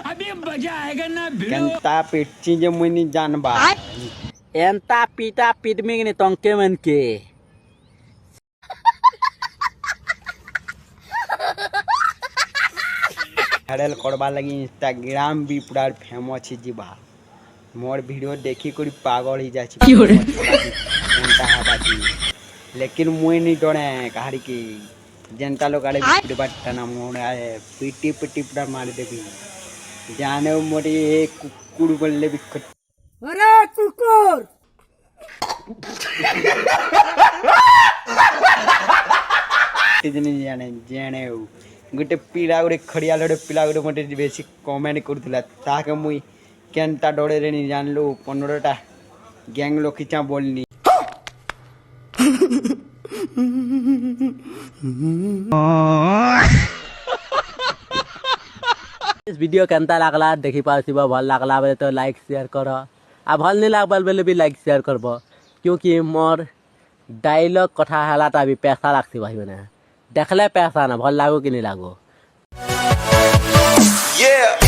अभी मजा आएगा ना केंता पिटची जे मुनी जानबा एंता पीटा पिटमिंग ने तंके मन के भाइराल करबा लगी इंस्टाग्राम भी पूरा फेमस छी जीबा मोर वीडियो देखी कोई पागल ही जाछि केंता हाबाजी लेकिन मुई नहीं डरे कहारी की जनता लोग आले पिटबाटा ना मोड़ आए पीटी पीटी पूरा मार देबी जाने मोरी एक कुकुर बोलले भी अरे कुकुर जने जाने जाने गोटे पिला गोटे खड़िया लड़े पिला गोटे मटे बेसी कमेंट करूला ताके मुई केनता डरे रे नहीं जानलु 15टा गैंग लोग किचा बोलनी इस वीडियो केंता लागला देखि पारसिबा भल लागला बेले तो लाइक शेयर कर आ भल नहीं लागबल बेले भी लाइक शेयर करबो क्योंकि मोर डायलॉग कथा हलाटा भी पैसा लागसी भाई बने देखले पैसा ना भल लागो कि नहीं लागो। Yeah.